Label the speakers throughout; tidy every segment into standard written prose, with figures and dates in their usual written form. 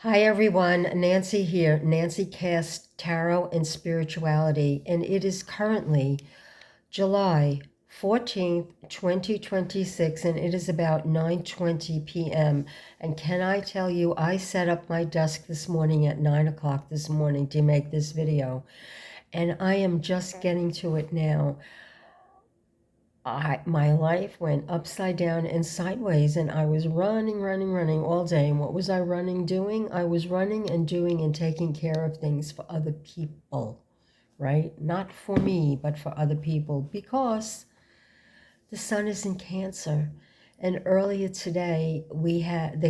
Speaker 1: Hi everyone, Nancy here, Nancy Cast Tarot and Spirituality, and it is currently July 14th, 2026, and it is about 9:20 p.m. And can I tell you, I set up my desk this morning at 9 o'clock this morning to make this video, and I am just getting to it now. My life went upside down and sideways, and I was running all day. And what was I doing? I was running and doing and taking care of things for other people, right? Not for me, but for other people, because the sun is in Cancer. And earlier today, we had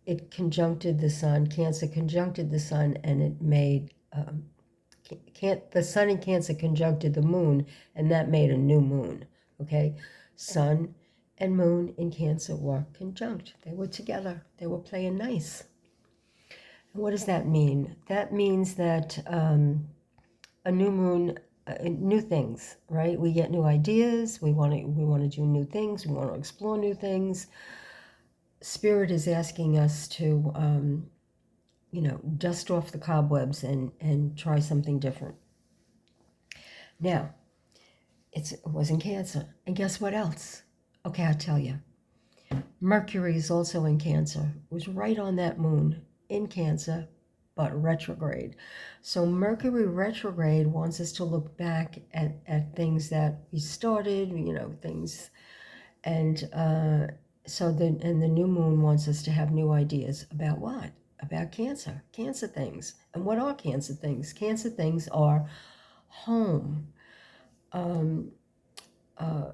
Speaker 1: it conjuncted the sun. Cancer conjuncted the sun, and it made the sun in Cancer conjuncted the moon, and that made a new moon. Okay, sun and moon in Cancer were conjunct. They were together. They were playing nice. And what does that mean? That means that a new moon, new things, right? We get new ideas. We want to do new things. We want to explore new things. Spirit is asking us to, dust off the cobwebs and try something different. Now, it was in Cancer. And guess what else? Okay, I'll tell you. Mercury is also in Cancer. It was right on that moon in Cancer, but retrograde. So Mercury retrograde wants us to look back at things that we started, things. And the new moon wants us to have new ideas about what? About Cancer things. And what are Cancer things? Cancer things are home.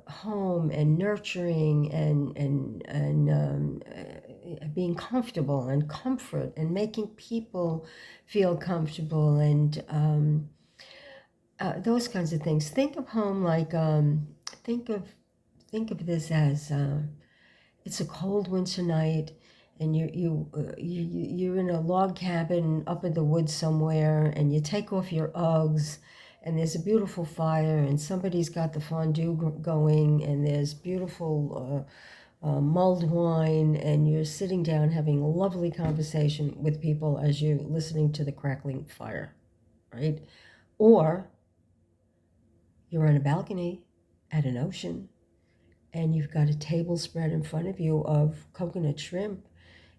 Speaker 1: Home and nurturing and being comfortable and comfort and making people feel comfortable and those kinds of things. Think of home like think of this as it's a cold winter night and you're in a log cabin up in the woods somewhere, and you take off your Uggs, and there's a beautiful fire, and somebody's got the fondue going, and there's beautiful mulled wine, and you're sitting down having a lovely conversation with people as you're listening to the crackling fire, right? Or you're on a balcony at an ocean, and you've got a table spread in front of you of coconut shrimp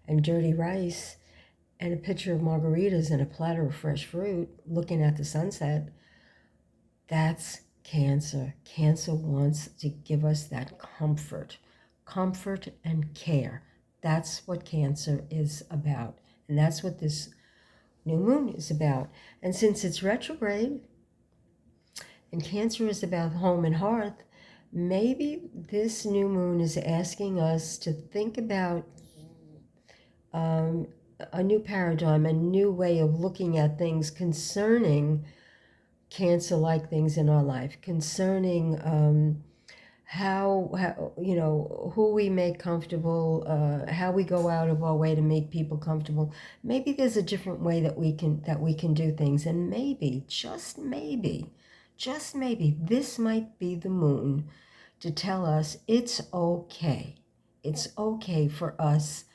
Speaker 1: and dirty rice and a pitcher of margaritas and a platter of fresh fruit looking at the sunset. That's Cancer. Cancer wants to give us that comfort and care. That's what Cancer is about. And that's what this new moon is about. And since it's retrograde and Cancer is about home and hearth, maybe this new moon is asking us to think about a new paradigm, a new way of looking at things concerning Cancer-like things in our life, concerning how who we make comfortable, how we go out of our way to make people comfortable. Maybe there's a different way that we can do things, and maybe, just maybe, this might be the moon to tell us it's okay. It's okay for us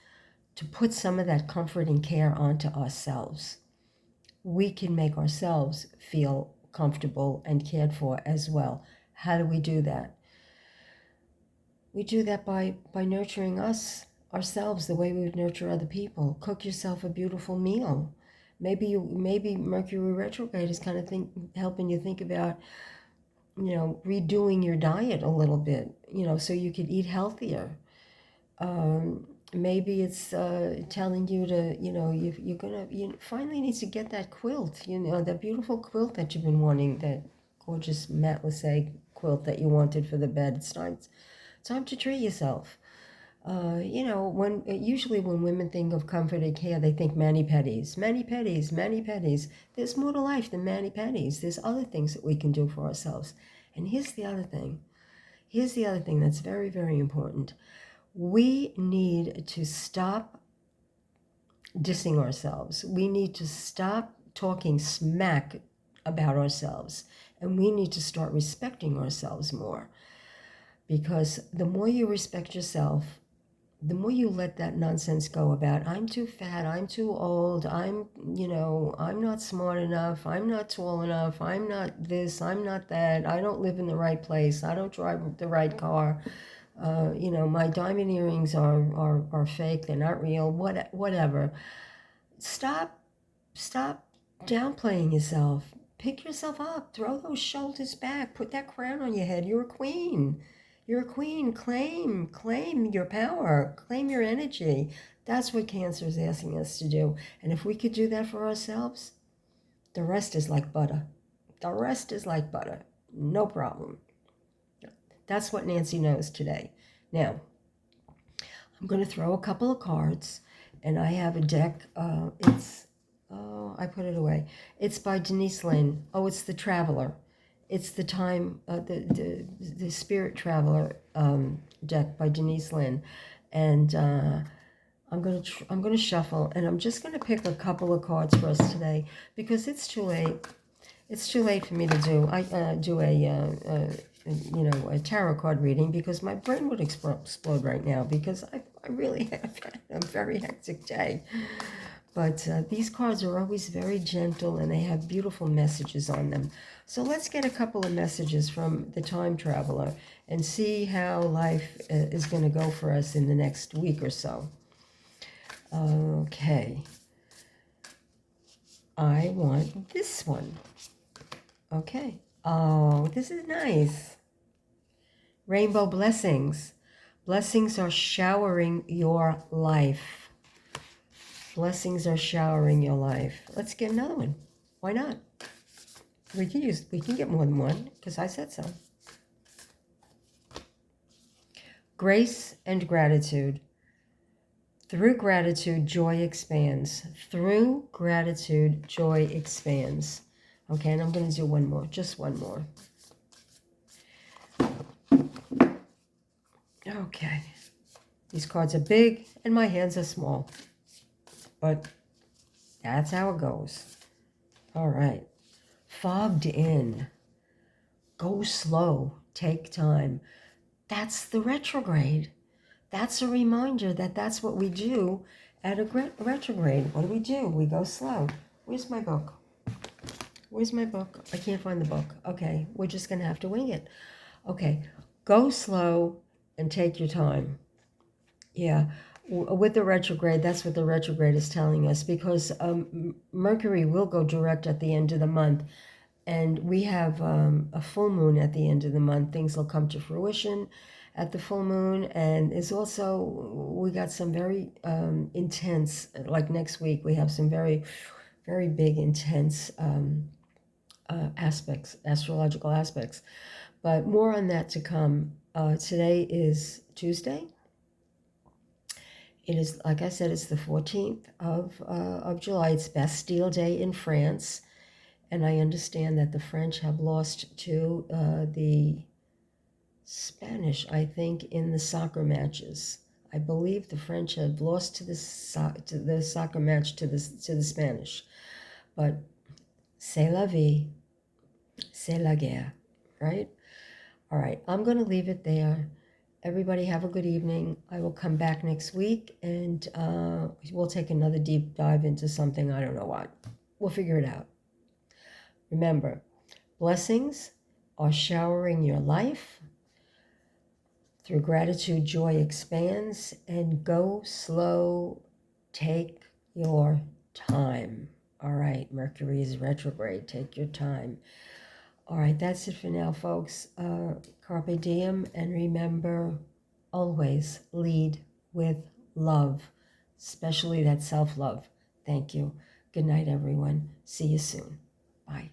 Speaker 1: to put some of that comfort and care onto ourselves. We can make ourselves feel comfortable and cared for as well. How do we do that? We do that by nurturing ourselves the way we would nurture other people. Cook yourself a beautiful meal. Maybe Mercury retrograde is kind of helping you think about, redoing your diet a little bit, so you could eat healthier. Maybe it's telling you to, you finally need to get that quilt, that beautiful quilt that you've been wanting, that gorgeous matelassé quilt that you wanted for the bed. It's time to treat yourself. Usually when women think of comfort and care, they think mani-pedis. There's more to life than mani-pedis. There's other things that we can do for ourselves. And here's the other thing that's very, very important. We need to stop dissing ourselves. We need to stop talking smack about ourselves, and we need to start respecting ourselves more. Because the more you respect yourself, the more you let that nonsense go about, I'm too fat, I'm too old, I'm not smart enough, I'm not tall enough, I'm not this, I'm not that, I don't live in the right place, I don't drive the right car, my diamond earrings are fake, they're not real, whatever. Stop downplaying yourself. Pick yourself up. Throw those shoulders back. Put that crown on your head. You're a queen. You're a queen. Claim your power. Claim your energy. That's what Cancer is asking us to do. And if we could do that for ourselves, the rest is like butter. The rest is like butter. No problem. That's what Nancy knows today. Now, I'm going to throw a couple of cards, and I have a deck. I put it away. It's by Denise Linn. Oh, it's the Traveler. It's the time, the Spirit Traveler deck by Denise Linn, and I'm gonna shuffle, and I'm just gonna pick a couple of cards for us today because it's too late. It's too late for me to do a tarot card reading because my brain would explode right now because I really have had a very hectic day. But these cards are always very gentle and they have beautiful messages on them. So let's get a couple of messages from the Time Traveler and see how life is going to go for us in the next week or so. Okay. I want this one. Okay. Oh, this is nice. Rainbow blessings. Blessings are showering your life. Blessings are showering your life. Let's get another one. Why not? We can get more than one because I said so. Grace and gratitude. Through gratitude, joy expands. Through gratitude, joy expands. Okay, and I'm going to do one more, just one more. Okay. These cards are big and my hands are small. But that's how it goes. All right. Fogged in. Go slow. Take time. That's the retrograde. That's a reminder that that's what we do at a retrograde. What do? We go slow. Where's my book? Where's my book? I can't find the book. Okay, we're just going to have to wing it. Okay, go slow and take your time. Yeah, with the retrograde, that's what the retrograde is telling us because Mercury will go direct at the end of the month. And we have a full moon at the end of the month. Things will come to fruition at the full moon. And it's also, we got some very intense, like next week, we have some very, very big, intense aspects, astrological aspects. But more on that to come. Today is Tuesday. It is, like I said, it's the 14th of July. It's Bastille Day in France. And I understand that the French have lost to the Spanish, I think, in the soccer matches. I believe the French had lost to the soccer match to the Spanish. But c'est la vie, c'est la guerre, right? All right, I'm going to leave it there. Everybody have a good evening. I will come back next week and we'll take another deep dive into something. I don't know what. We'll figure it out. Remember, blessings are showering your life. Through gratitude, joy expands. And go slow. Take your time. All right, Mercury is retrograde. Take your time. All right, that's it for now, folks. Carpe diem. And remember, always lead with love, especially that self-love. Thank you. Good night, everyone. See you soon. Bye.